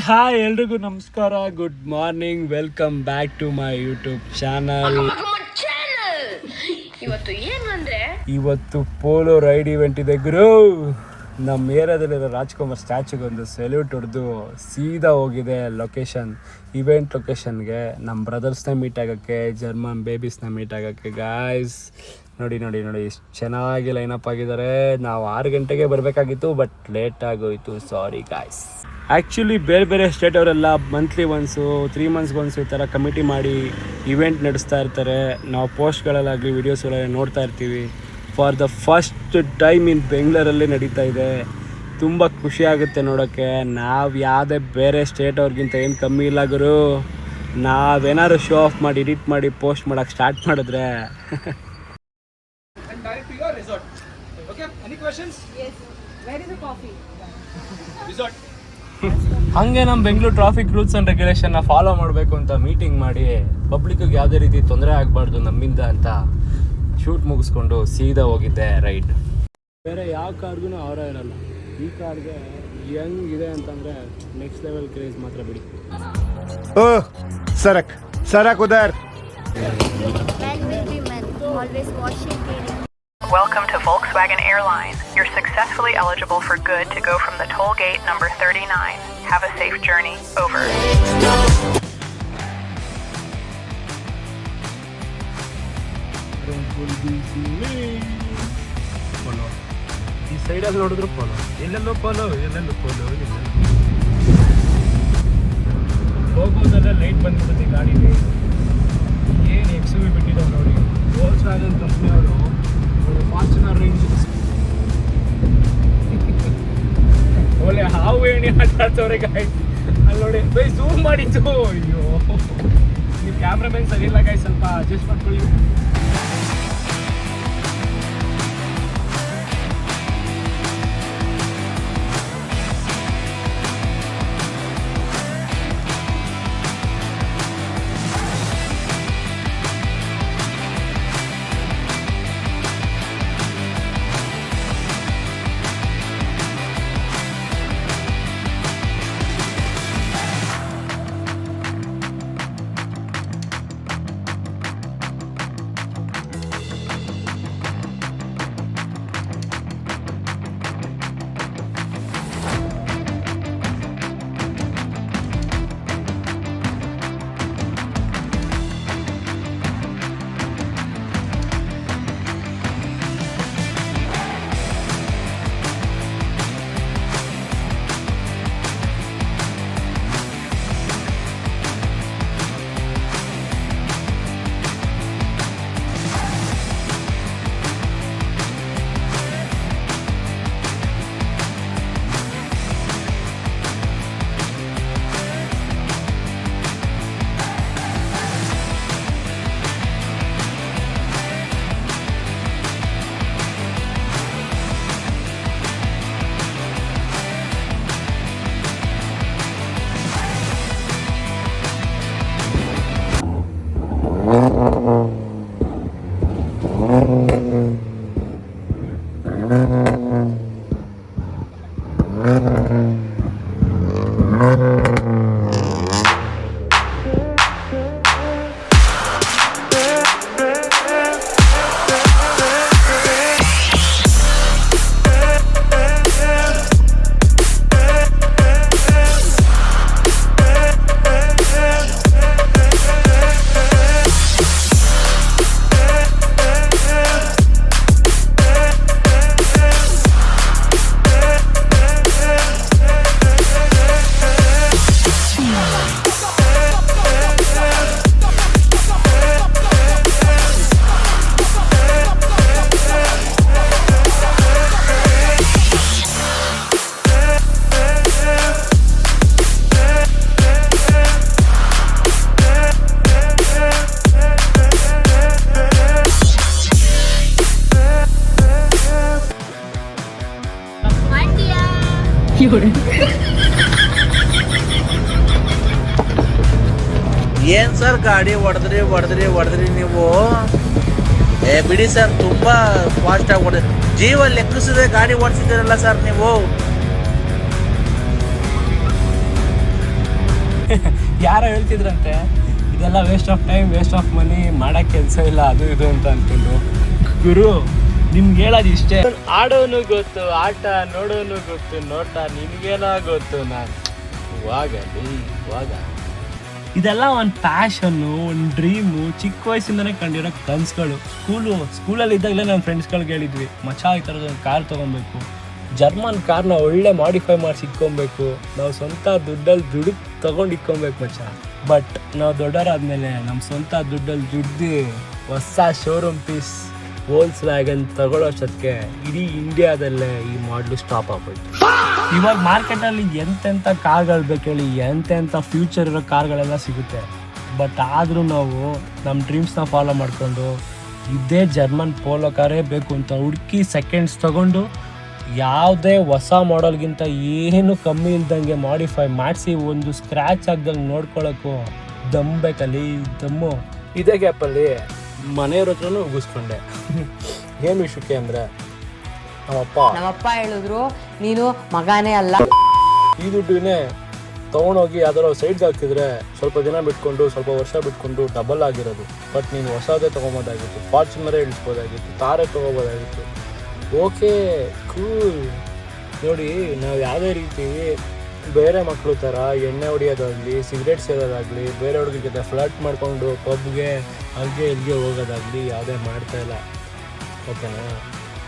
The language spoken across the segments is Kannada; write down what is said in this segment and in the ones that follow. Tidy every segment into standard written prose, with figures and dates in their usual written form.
ಹಾಯ್ ಎಲ್ರಿಗೂ ನಮಸ್ಕಾರ, good morning, welcome back to my YouTube channel. ಇವತ್ತು ಪೋಲೋ ರೈಡ್ ಇವೆಂಟ್ ಇದೆ ಗುರು. ನಮ್ಮ ಏರಿಯಾದಲ್ಲಿರೋ ರಾಜ್ಕುಮಾರ್ ಸ್ಟ್ಯಾಚುಗೆ ಒಂದು ಸೆಲ್ಯೂಟ್ ಹೊಡೆದು ಸೀದಾ ಹೋಗಿದೆ ಇವೆಂಟ್ ಲೊಕೇಶನ್ಗೆ. ನಮ್ಮ ಬ್ರದರ್ಸ್ನ ಮೀಟ್ ಆಗೋಕ್ಕೆ, ಜರ್ಮನ್ ಬೇಬೀಸ್ನ ಮೀಟ್ ಆಗೋಕ್ಕೆ. ಗಾಯ್ಸ್ ನೋಡಿ ಎಷ್ಟು ಚೆನ್ನಾಗಿ ಲೈನಪ್ ಆಗಿದ್ದಾರೆ. ನಾವು 6 ಗಂಟೆಗೆ ಬರಬೇಕಾಗಿತ್ತು, ಬಟ್ ಲೇಟ್ ಆಗೋಯಿತು, ಸಾರಿ ಗಾಯ್ಸ್. ಆ್ಯಕ್ಚುಲಿ ಬೇರೆ ಸ್ಟೇಟ್ ಅವರೆಲ್ಲ ಮಂತ್ಲಿ ಒನ್ಸು 3 ಮಂತ್ಸ್ಗೆ ಒನ್ಸು ಈ ಥರ ಕಮಿಟಿ ಮಾಡಿ ಇವೆಂಟ್ ನಡೆಸ್ತಾ ಇರ್ತಾರೆ. ನಾವು ಪೋಸ್ಟ್ಗಳಲ್ಲಾಗಲಿ ವೀಡಿಯೋಸ್ಗಳಲ್ಲಿ ನೋಡ್ತಾ ಇರ್ತೀವಿ. For the first time in ಬೆಂಗಳೂರಲ್ಲಿ ನಡೀತಾ ಇದೆ. ತುಂಬ ಖುಷಿ ಆಗುತ್ತೆ ನೋಡೋಕ್ಕೆ. ನಾವು ಯಾವುದೇ ಬೇರೆ ಸ್ಟೇಟ್ ಅವ್ರಿಗಿಂತ ಏನು ಕಮ್ಮಿ ಇಲ್ಲ ಗುರು. ನಾವೇನಾದ್ರು ಶೋ ಆಫ್ ಮಾಡಿ ಎಡಿಟ್ ಮಾಡಿ ಪೋಸ್ಟ್ ಮಾಡೋಕ್ಕೆ ಸ್ಟಾರ್ಟ್ ಮಾಡಿದ್ರೆ ಹಾಗೆ ನಮ್ಮ ಬೆಂಗಳೂರು ಟ್ರಾಫಿಕ್ ರೂಲ್ಸ್ ಆ್ಯಂಡ್ ರೆಗ್ಯುಲೇಷನ್ನ ಫಾಲೋ ಮಾಡಬೇಕು ಅಂತ ಮೀಟಿಂಗ್ ಮಾಡಿ ಪಬ್ಲಿಕ್ಕಿಗೆ ಯಾವುದೇ ರೀತಿ ತೊಂದರೆ ಆಗಬಾರ್ದು ನಮ್ಮಿಂದ ಅಂತ ಶೂಟ್ ಮುಗಿಸ್ಕೊಂಡು ಸೀದಾ ಹೋಗಿದ್ದೆ ರೈಡ್. ಬೇರೆ ಯಾವ ಕಾರ್ಗೂ ಅವರ ಇರಲ್ಲ. ಈ ಕಾರ್ಗೆ ಹೆಂಗಿದೆ ಅಂತಂದರೆ ನೆಕ್ಸ್ಟ್ ಲೆವೆಲ್ ಕ್ರೇಜ್ ಮಾತ್ರ ಬಿಡಿ. ಓಹ್ ಸರಕ್ ಉದರ್. Welcome to Volkswagen Airlines. You're successfully eligible for good to go from the toll gate number 39. Have a safe journey. Over. ಈ ಸೈಡಲ್ಲಿ ನೋಡಿದ್ರು ಪೋಲೋ, ಎಲ್ಲೆಲ್ಲೋ ಪೋಲೋ. ಹೋಗೋದೆಲ್ಲ ಲೈಟ್ ಬಂದ್ಬಿಡುತ್ತೆ ಗಾಡಿಗೆ. ಏನು XUV ಬಿಟ್ಟಿದ್ದಾರೆ ನೋಡಿ. ವೋಲ್ಕ್ಸ್ವ್ಯಾಗನ್ ಕಂಪ್ನಿಯವರು ಫಾರ್ಚುನರ್ ರೇಂಜ್ ಒಳ್ಳೆ ಹಾವು ಏಣಿ ಆಟಾಡ್ತವ್ರೆ ಗಾಯ್ಸ್. ಅಲ್ಲಿ ನೋಡಿ ಬೈ ಝೂಮ್ ಮಾಡಿತ್ತು. ಅಯ್ಯೋ ನೀವು ಕ್ಯಾಮ್ರಾಮನ್ ಸರಿ ಇಲ್ಲ ಗಾಯ್ಸ್, ಸ್ವಲ್ಪ ಅಡ್ಜಸ್ಟ್ ಮಾಡ್ಕೊಳ್ಳಿ. ಏನ್ ಸರ್ ಗಾಡಿ ಹೊಡೆದ್ರಿ ನೀವು? ಬಿಡಿ ಸರ್, ತುಂಬಾ ಫಾಸ್ಟ್ ಆಗಿ ಹೊಡೆದ್ರಿ. ಜೀವ ಲೆಕ್ಕಿಸದೆ ಗಾಡಿ ಓಡಿಸಿದಿರಲ್ಲ ಸರ್ ನೀವು. ಯಾರೋ ಹೇಳ್ತಿದ್ರಂತೆ ಇದೆಲ್ಲ waste of time, waste of money, ಮಾಡೋಕ್ಕೆ ಕೆಲಸ ಇಲ್ಲ ಅದು ಇದು ಅಂತ ಅಂದ್ಕೊಂಡು. ಗುರು ನಿಮ್ಗೆ ಹೇಳೋದು ಇಷ್ಟೇ, ಆಡೋನು ಗೊತ್ತು ಆಟ, ನೋಡೋನು ಗೊತ್ತು ನೋಟ, ನಿನಗೇನೋ ಗೊತ್ತು ನಾನು ಇವಾಗ ಇದೆಲ್ಲ ಒಂದು ಪ್ಯಾಷನ್ನು, ಒಂದು ಡ್ರೀಮು, ಚಿಕ್ಕ ವಯಸ್ಸಿಂದನೇ ಕಂಡಿರೋ ಕನಸುಗಳು. ಸ್ಕೂಲಲ್ಲಿ ಇದ್ದಾಗಲೇ ನನ್ನ ಫ್ರೆಂಡ್ಸ್ಗಳಿಗೆ ಹೇಳಿದ್ವಿ, ಮಚ್ಚಾ ಈ ಥರದ ಒಂದು ಕಾರ್ ತೊಗೊಬೇಕು, ಜರ್ಮನ್ ಕಾರ್ನ ಒಳ್ಳೆ ಮಾಡಿಫೈ ಮಾಡಿಸಿ ಇಟ್ಕೊಬೇಕು, ನಾವು ಸ್ವಂತ ದುಡ್ಡು ತೊಗೊಂಡು ಇಟ್ಕೊಬೇಕು ಮಚ್ಚ. ಬಟ್ ನಾವು ದೊಡ್ಡವರಾದ್ಮೇಲೆ ನಮ್ಮ ಸ್ವಂತ ದುಡ್ಡಲ್ಲಿ ದುಡ್ದು ಹೊಸ ಶೋರೂಮ್ ಪೀಸ್ ವೋಲ್ಸ್ ವ್ಯಾಗನ್ ತಗೊಳ್ಳೋಷ್ಟಕ್ಕೆ ಇಡೀ ಇಂಡಿಯಾದಲ್ಲೇ ಈ ಮಾಡಲು ಸ್ಟಾಪ್ ಆಗ್ಬೋಯ್ತು. ಇವಾಗ ಮಾರ್ಕೆಟಲ್ಲಿ ಎಂತೆಂಥ ಕಾರ್ಗಳು ಬೇಕು ಹೇಳಿ, ಎಂತೆಂಥ ಫ್ಯೂಚರ್ ಇರೋ ಕಾರ್ಗಳೆಲ್ಲ ಸಿಗುತ್ತೆ. ಬಟ್ ಆದರೂ ನಾವು ನಮ್ಮ ಡ್ರೀಮ್ಸ್ನ ಫಾಲೋ ಮಾಡಿಕೊಂಡು ಇದೇ ಜರ್ಮನ್ ಪೋಲೋ ಕಾರೇ ಬೇಕು ಅಂತ ಹುಡುಕಿ ಸೆಕೆಂಡ್ಸ್ ತೊಗೊಂಡು ಯಾವುದೇ ಹೊಸ ಮಾಡಲ್ಗಿಂತ ಏನು ಕಮ್ಮಿ ಇಲ್ದಂಗೆ ಮಾಡಿಫೈ ಮಾಡಿಸಿ ಒಂದು ಸ್ಕ್ರ್ಯಾಚ್ ಆಗ್ದಂಗೆ ನೋಡ್ಕೊಳ್ಳೋಕ್ಕೂ ದಮ್ ಬೇಕಲ್ಲಿ, ದಮ್ಮು. ಇದೇ ಗ್ಯಾಪಲ್ಲಿ ಮನೆಯವ್ರ ಹತ್ರನೂ ಉಗಿಸ್ಕೊಂಡೆ. ಏನು ವಿಷಯಕ್ಕೆ ಅಂದರೆ ನಮ್ಮಪ್ಪ ಹೇಳಿದ್ರು, ನೀನು ಮಗನೇ ಅಲ್ಲ, ಈ ದುಡ್ಡನ್ನೇ ತೊಗೊಂಡೋಗಿ ಯಾವ್ದಾರು ಸೈಡ್ಗೆ ಹಾಕಿದ್ರೆ ಸ್ವಲ್ಪ ದಿನ ಬಿಟ್ಕೊಂಡು, ಸ್ವಲ್ಪ ವರ್ಷ ಬಿಟ್ಕೊಂಡು ಡಬಲ್ ಆಗಿರೋದು. ಬಟ್ ನೀನು ಹೊಸದೇ ತೊಗೊಬೋದಾಗಿತ್ತು, ಫಾರ್ಚುನರೇ ಇಳಿಸ್ಬೋದಾಗಿತ್ತು, ತಾರೇ ತೊಗೋಬೋದಾಗಿತ್ತು. Okay cool. ನೋಡಿ, ನಾವು ಯಾವುದೇ ರೀತಿ ಬೇರೆ ಮಕ್ಕಳು ಥರ ಎಣ್ಣೆ ಹೊಡಿಯೋದಾಗಲಿ, ಸಿಗರೇಟ್ ಸೇದೋದಾಗಲಿ, ಬೇರೆ ಹುಡುಗರ ಜೊತೆ ಫ್ಲರ್ಟ್ ಮಾಡಿಕೊಂಡು ಪಬ್ಗೆ ಅಲ್ಲಿಗೆ ಇಲ್ಲಿಗೆ ಹೋಗೋದಾಗಲಿ ಯಾವುದೇ ಮಾಡ್ತಾಯಿಲ್ಲ. ಓಕೆನಾ?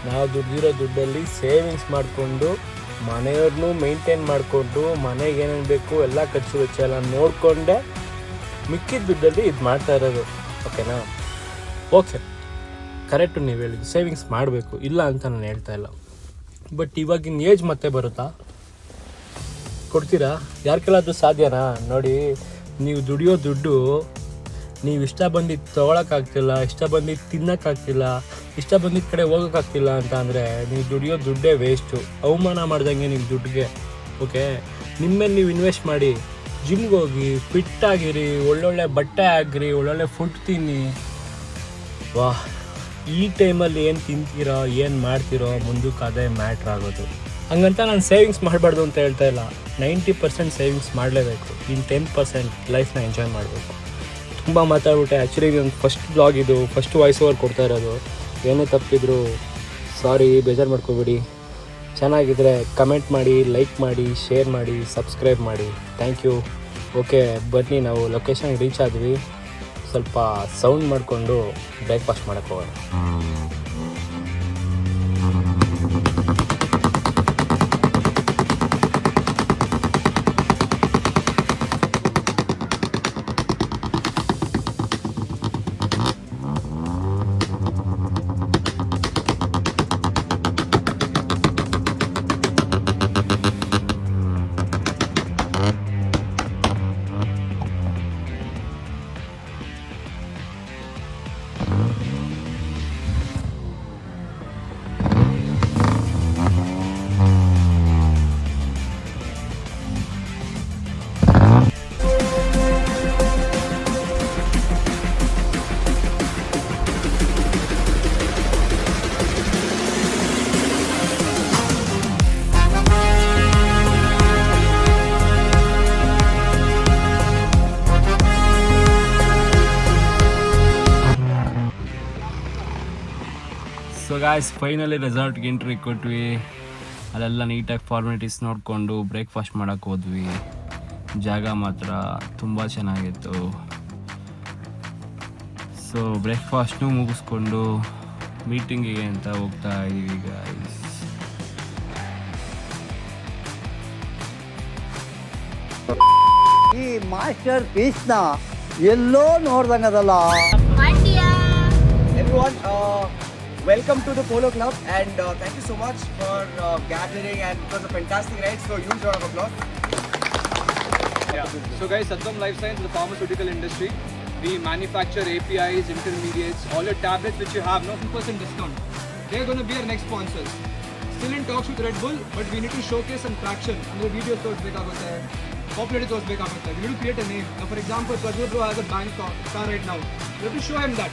ನಾವು ದುಡ್ಡಿರೋ ದುಡ್ಡಲ್ಲಿ ಸೇವಿಂಗ್ಸ್ ಮಾಡಿಕೊಂಡು ಮನೆಯವ್ರನ್ನೂ ಮೇಂಟೈನ್ ಮಾಡಿಕೊಂಡು ಮನೆಗೆ ಏನೇನು ಬೇಕು ಎಲ್ಲ ಖರ್ಚು ವೆಚ್ಚ ಎಲ್ಲ ನೋಡಿಕೊಂಡೆ ಮಿಕ್ಕಿದ ದುಡ್ಡಲ್ಲಿ ಇದು ಮಾಡ್ತಾ ಇರೋದು. ಓಕೆನಾ? ಓಕೆ, ಕರೆಕ್ಟು ನೀವು ಹೇಳಿದ್ದು, ಸೇವಿಂಗ್ಸ್ ಮಾಡಬೇಕು, ಇಲ್ಲ ಅಂತ ನಾನು ಹೇಳ್ತಾ ಇಲ್ಲ. ಬಟ್ ಇವಾಗಿನ ಏಜ್ ಮತ್ತೆ ಬರುತ್ತಾ? ಕೊಡ್ತೀರಾ? ಯಾರಿಗೆಲ್ಲಾದ್ರೂ ಸಾಧ್ಯನಾ? ನೋಡಿ, ನೀವು ದುಡಿಯೋ ದುಡ್ಡು ನೀವು ಇಷ್ಟ ಬಂದಿದ್ದು ತೊಗೊಳಕ್ಕಾಗ್ತಿಲ್ಲ, ಇಷ್ಟ ಬಂದಿದ್ದು ತಿನ್ನೋಕ್ಕಾಗ್ತಿಲ್ಲ, ಇಷ್ಟ ಬಂದಿದ್ದ ಕಡೆ ಹೋಗೋಕ್ಕಾಗ್ತಿಲ್ಲ ಅಂತ ಅಂದರೆ ನೀವು ದುಡಿಯೋ ದುಡ್ಡೇ ವೇಸ್ಟು, ಅವಮಾನ ಮಾಡ್ದಂಗೆ ನಿಮ್ಮ ದುಡ್ಡಿಗೆ. ಓಕೆ, ನಿಮ್ಮೇಲೆ ನೀವು ಇನ್ವೆಸ್ಟ್ ಮಾಡಿ, ಜಿಮ್ಗೆ ಹೋಗಿ ಫಿಟ್ಟಾಗಿರಿ, ಒಳ್ಳೊಳ್ಳೆ ಬಟ್ಟೆ ಹಾಕ್ರಿ, ಒಳ್ಳೊಳ್ಳೆ ಫುಡ್ ತಿನ್ನಿ. ವಾಹ್, ಈ ಟೈಮಲ್ಲಿ ಏನು ತಿಂತೀರೋ ಏನು ಮಾಡ್ತೀರೋ ಮುಂದಕ್ಕೆ ಅದೇ ಮ್ಯಾಟ್ರ್ ಆಗೋದು. ಹಂಗಂತ ನಾನು ಸೇವಿಂಗ್ಸ್ ಮಾಡಬಾರ್ದು ಅಂತ ಹೇಳ್ತಾ ಇಲ್ಲ. 90% ಸೇವಿಂಗ್ಸ್ ಮಾಡಲೇಬೇಕು. ಇನ್ನು 10% ಲೈಫ್ನ ಎಂಜಾಯ್ ಮಾಡಬೇಕು. ತುಂಬ ಮಾತಾಡ್ಬಿಟ್ಟೆ. ಆ್ಯಕ್ಚುಲಿ ನನ್ನ ಫಸ್ಟ್ ಬ್ಲಾಗ್ ಇದು, ಫಸ್ಟ್ ವಾಯ್ಸ್ ಓವರ್ ಕೊಡ್ತಾ ಇರೋದು. ಏನೇ ತಪ್ಪಿದ್ರು ಸಾರಿ, ಬೇಜಾರು ಮಾಡ್ಕೊಬೇಡಿ. ಚೆನ್ನಾಗಿದ್ದರೆ ಕಮೆಂಟ್ ಮಾಡಿ, ಲೈಕ್ ಮಾಡಿ, ಶೇರ್ ಮಾಡಿ, ಸಬ್ಸ್ಕ್ರೈಬ್ ಮಾಡಿ. Thank you. ಓಕೆ, ಬನ್ನಿ, ನಾವು ಲೊಕೇಶನ್ಗೆ ರೀಚ್ ಆದ್ವಿ. ಸ್ವಲ್ಪ ಸೌಂಡ್ ಮಾಡಿಕೊಂಡು ಬ್ರೇಕ್ಫಾಸ್ಟ್ ಮಾಡೋಕ್ಕೆ ಹೋಗೋಣ. ಸೊ ಗಾಯ್ಸ್, ಫೈನಲಿ ರೆಸಾರ್ಟ್ಗೆ ಎಂಟ್ರಿ ಕೊಟ್ವಿ. ಅಲ್ಲೆಲ್ಲ ನೀಟಾಗಿ ಫಾರ್ಮಾಲಿಟೀಸ್ ನೋಡಿಕೊಂಡು ಬ್ರೇಕ್ಫಾಸ್ಟ್ ಮಾಡೋಕ್ಕೆ ಹೋದ್ವಿ. ಜಾಗ ಮಾತ್ರ ತುಂಬ ಚೆನ್ನಾಗಿತ್ತು. ಸೊ ಬ್ರೇಕ್ಫಾಸ್ಟ್ನೂ ಮುಗಿಸ್ಕೊಂಡು ಮೀಟಿಂಗಿಗೆ ಅಂತ ಹೋಗ್ತಾ ಇದ್ದೀವಿ ಗಾಯ್ಸ್. ಈ ಮಾಸ್ಟರ್ ಪೀಸ್ನ ಎಲ್ಲೋ ನೋಡ್ದಂಗದಲ್ಲ. Everyone, welcome to the Polo Club, and thank you so much for gathering, and it was a fantastic ride, so huge round of applause. Yeah. So guys, Satyam Life Science is the pharmaceutical industry. We manufacture APIs, intermediates, all your tablets which you have, no 50% discount. They're going to be our next sponsors. Still in talks with Red Bull, but we need to showcase some traction. Our videos towards popularity towards we need to create a name. Now, for example, Prajwal Bro has a bank car right now. We have to show him that.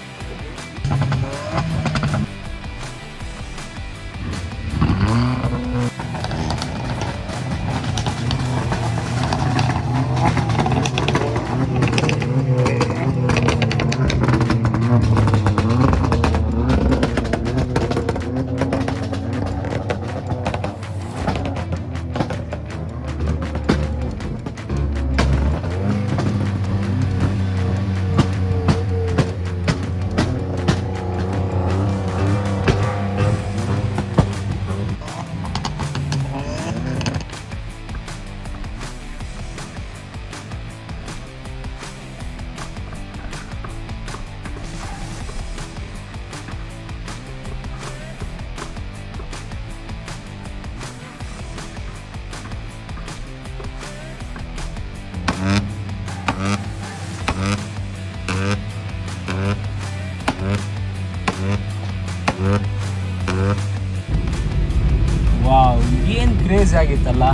ಚೆನ್ನಾಗಿತ್ತಲ್ಲ,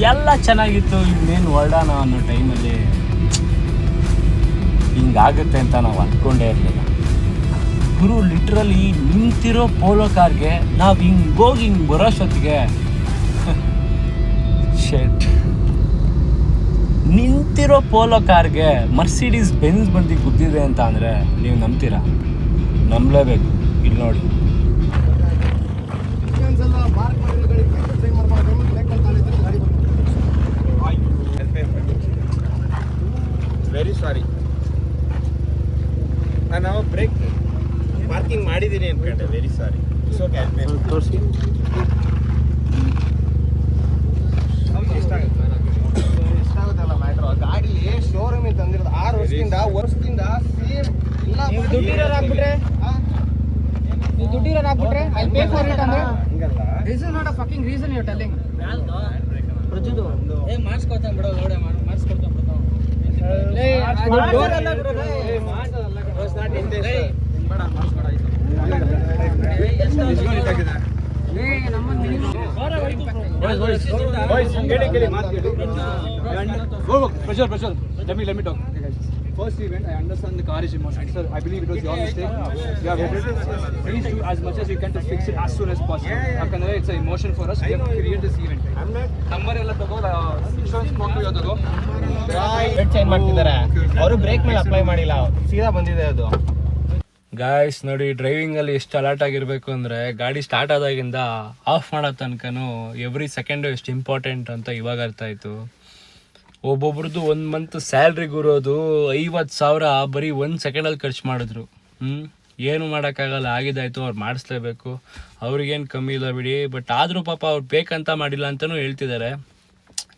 ಎಲ್ಲ ಚೆನ್ನಾಗಿತ್ತು, ಇನ್ನೇನು ಹೊರಡೋಣ ಅನ್ನೋ ಟೈಮಲ್ಲಿ ಹಿಂಗಾಗುತ್ತೆ ಅಂತ ನಾವು ಅಂದ್ಕೊಂಡೇ ಇರಲಿಲ್ಲ ಗುರು. ಲಿಟ್ರಲಿ ನಿಂತಿರೋ ಪೋಲೋ ಕಾರ್ಗೆ ನಾವು ಹಿಂಗೋಗಿ ಹಿಂಗೆ ಬರೋಷ್ಟೊತ್ತಿಗೆ ಶೆಟ್, ನಿಂತಿರೋ ಪೋಲೋ ಕಾರ್ಗೆ ಮರ್ಸಿಡೀಸ್ ಬೆನ್ಸ್ ಬಂದು ಗುದ್ದಿದೆ ಅಂತ ಅಂದರೆ ನೀವು ನಂಬ್ತೀರಾ? ನಂಬಲೇಬೇಕು. ಇಲ್ಲಿ ನೋಡಿ, ವೆರಿ ಸಾರಿ, ನಾವು ಬ್ರೇಕ್ ಪಾರ್ಕಿಂಗ್ ಮಾಡಿದ್ದೀನಿ ಅನ್ಕೊಂಡೆ. Very sorry. ತೋರಿಸಿ ಎಷ್ಟಾಗುತ್ತಲ್ಲ ಮ್ಯಾಟ್ರ್. ಗಾಡಿ ಶೋರೂಮಿಗೆ ತಂದಿರೋದು 6 ವರ್ಷದಿಂದ ಸೇಮ್ ಇಲ್ಲ. ದುಡ್ಡಿರೋರಾಗ್ಬಿಟ್ರೆ ಐ ಪೇ ಫಾರ್ ಇಟ್ ಅಂದ್ರೆ ಹಿಂಗಲ್ಲ. This is not a fucking reason you are telling. ಪ್ರಜುದು ಮಾಡಿಸ್ಕೊಡ್ತಾನೆ ಬಿಡೋ, ಲೋಡೆ ಮಾಡಿಸ್ಕೊಡ್ತಾನೆ ಬಿಡೋ. Pressure. Let me talk. First event, I understand the car is emotional. Sir, I believe it was your mistake. You have edited. Please do as much as you can to fix it as soon as possible. Yakandre it's an emotion for us. We have created this event. Number ಎಲ್ಲ ತಗೋ, ಇನ್ಶೂರೆನ್ಸ್ ಕೊಟ್ಟು ತಗೋ. ರೇಟ್ ಚೇಂಜ್ ಮಾಡ್ತಿದ್ದಾರೆ ಅವರು. ಬ್ರೇಕ್ ಮೇಲೆ ಅಪ್ಲೈ ಮಾಡಿಲ್ಲ, ಸೀದಾ ಬಂದಿದೆ ಅದು. ಗಾಯ್ಸ್ ನೋಡಿ, ಡ್ರೈವಿಂಗಲ್ಲಿ ಎಷ್ಟು ಅಲರ್ಟ್ ಆಗಿರಬೇಕು ಅಂದರೆ, ಗಾಡಿ ಸ್ಟಾರ್ಟ್ ಆದಾಗಿಂದ ಆಫ್ ಮಾಡೋ ತನಕನೂ ಎವ್ರಿ ಸೆಕೆಂಡು ಎಷ್ಟು ಇಂಪಾರ್ಟೆಂಟ್ ಅಂತ ಇವಾಗ ಅರ್ಥ ಆಯಿತು. ಒಬ್ಬೊಬ್ರದ್ದು 1 ಮಂತ್ ಸ್ಯಾಲ್ರಿಗಿರೋದು 50,000 ಬರೀ 1 ಸೆಕೆಂಡಲ್ಲಿ ಖರ್ಚು ಮಾಡಿದ್ರು. ಏನು ಮಾಡೋಕ್ಕಾಗಲ್ಲ, ಆಗಿದ್ದಾಯಿತು, ಅವ್ರು ಮಾಡಿಸ್ಲೇಬೇಕು, ಅವ್ರಿಗೇನು ಕಮ್ಮಿ ಇಲ್ಲ ಬಿಡಿ. ಬಟ್ ಆದರೂ ಪಾಪ ಅವ್ರು ಬೇಕಂತ ಮಾಡಿಲ್ಲ ಅಂತಲೂ ಹೇಳ್ತಿದ್ದಾರೆ.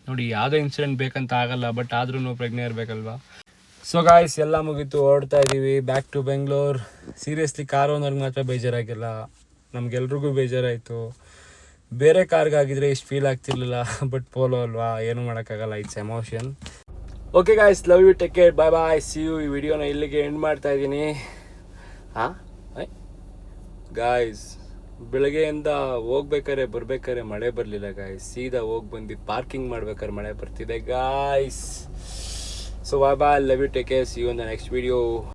ನೋಡಿ, ಯಾವುದೇ ಇನ್ಸಿಡೆಂಟ್ ಬೇಕಂತ ಆಗಲ್ಲ, ಬಟ್ ಆದ್ರೂ ಪ್ರಜ್ಞೆ ಇರಬೇಕಲ್ವಾ. ಸೊ ಗಾಯ್ಸ್, ಎಲ್ಲ ಮುಗೀತು, ಹೊರಡ್ತಾ ಇದ್ದೀವಿ back to Bengaluru. Seriously car ಓನರ್ಗೆ ಮಾತ್ರ ಬೇಜಾರಾಗಿಲ್ಲ, ನಮಗೆಲ್ರಿಗೂ ಬೇಜಾರಾಯಿತು. ಬೇರೆ ಕಾರ್ಗಾಗಿದ್ರೆ ಇಷ್ಟು ಫೀಲ್ ಆಗ್ತಿರ್ಲಿಲ್ಲ, ಬಟ್ ಪೋಲೋ ಅಲ್ವಾ, ಏನೂ ಮಾಡೋಕ್ಕಾಗಲ್ಲ, it's emotion. Okay guys, love you, take care, bye bye, see you. ಈ ವಿಡಿಯೋನ ಇಲ್ಲಿಗೆ ಎಂಡ್ ಮಾಡ್ತಾ ಇದ್ದೀನಿ. ಗಾಯ್ಸ್, ಬೆಳಗ್ಗೆಯಿಂದ ಹೋಗ್ಬೇಕಾರೆ ಬರ್ಬೇಕಾರೆ ಮಳೆ ಬರಲಿಲ್ಲ ಗಾಯ್ಸ್. ಸೀದಾ ಹೋಗಿ ಬಂದು ಪಾರ್ಕಿಂಗ್ ಮಾಡ್ಬೇಕಾದ್ರೆ ಮಳೆ ಬರ್ತಿದೆ guys. So bye bye, love you, take care, see you in the next video.